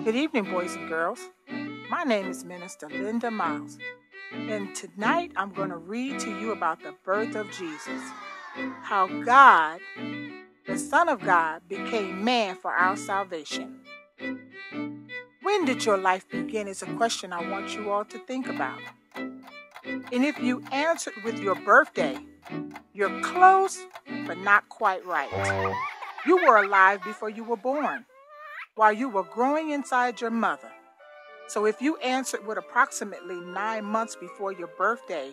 Good evening, boys and girls. My name is Minister Linda Miles, and tonight I'm going to read to you about the birth of Jesus, how God, the Son of God, became man for our salvation. When did your life begin is a question I want you all to think about. And if you answered with your birthday, you're close, but not quite right. You were alive before you were born, while you were growing inside your mother. So if you answered with approximately 9 months before your birthday,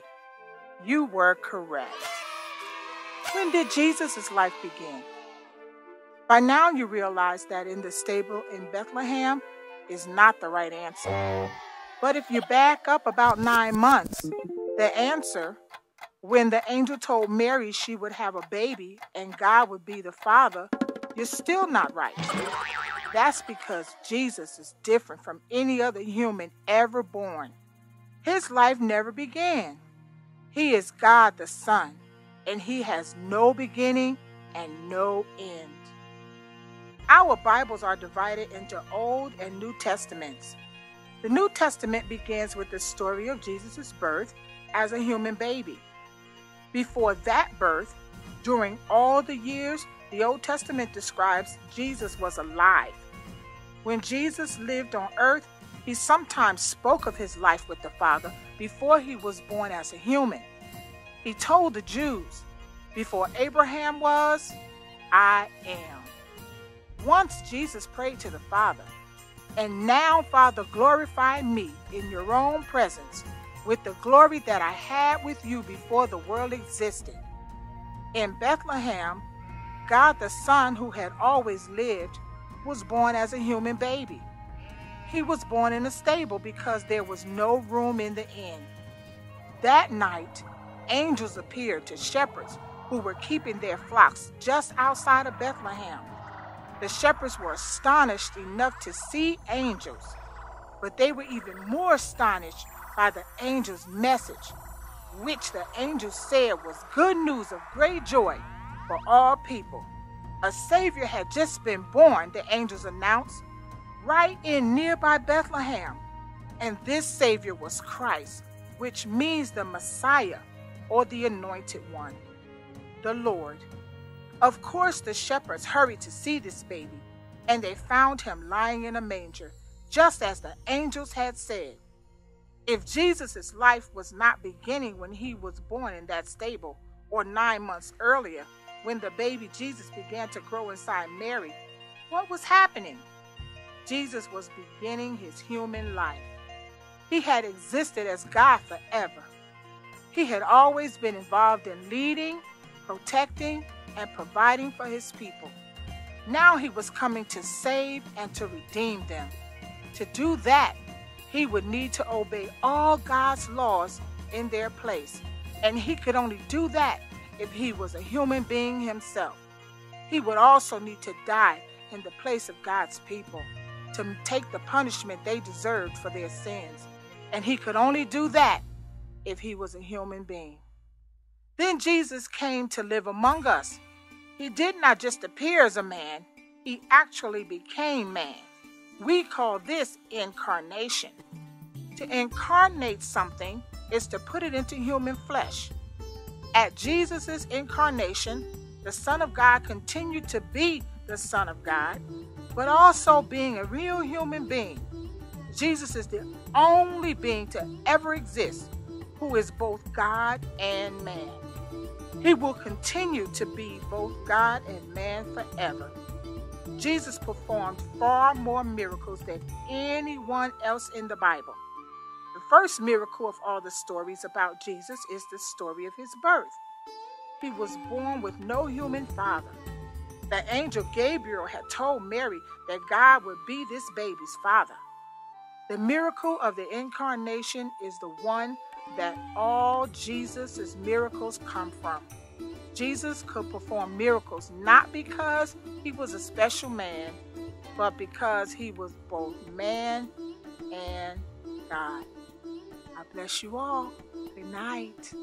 you were correct. When did Jesus' life begin? By now you realize that in the stable in Bethlehem is not the right answer. But if you back up about 9 months, the answer, when the angel told Mary she would have a baby and God would be the father, you're still not right. That's because Jesus is different from any other human ever born. His life never began. He is God the Son, and he has no beginning and no end. Our Bibles are divided into Old and New Testaments. The New Testament begins with the story of Jesus' birth as a human baby. Before that birth, during all the years, the Old Testament describes Jesus was alive. When Jesus lived on earth, he sometimes spoke of his life with the Father before he was born as a human. He told the Jews, "Before Abraham was, I am." Once Jesus prayed to the Father, "And now, Father, glorify me in your own presence with the glory that I had with you before the world existed." In Bethlehem, God the Son, who had always lived, was born as a human baby. He was born in a stable because there was no room in the inn. That night, angels appeared to shepherds who were keeping their flocks just outside of Bethlehem. The shepherds were astonished enough to see angels, but they were even more astonished by the angel's message, which the angel said was good news of great joy for all people. A Savior had just been born, the angels announced, right in nearby Bethlehem. And this Savior was Christ, which means the Messiah or the Anointed One, the Lord. Of course, the shepherds hurried to see this baby, and they found him lying in a manger, just as the angels had said. If Jesus' life was not beginning when he was born in that stable, or 9 months earlier, when the baby Jesus began to grow inside Mary, what was happening? Jesus was beginning his human life. He had existed as God forever. He had always been involved in leading, protecting, and providing for his people. Now he was coming to save and to redeem them. To do that, he would need to obey all God's laws in their place. And he could only do that if he was a human being himself. He would also need to die in the place of God's people to take the punishment they deserved for their sins. And he could only do that if he was a human being. Then Jesus came to live among us. He did not just appear as a man, he actually became man. We call this incarnation. To incarnate something is to put it into human flesh. At Jesus' incarnation, the Son of God continued to be the Son of God, but also being a real human being. Jesus is the only being to ever exist who is both God and man. He will continue to be both God and man forever. Jesus performed far more miracles than anyone else in the Bible. The first miracle of all the stories about Jesus is the story of his birth. He was born with no human father. The angel Gabriel had told Mary that God would be this baby's father. The miracle of the incarnation is the one that all Jesus' miracles come from. Jesus could perform miracles not because he was a special man, but because he was both man and God. I bless you all. Good night.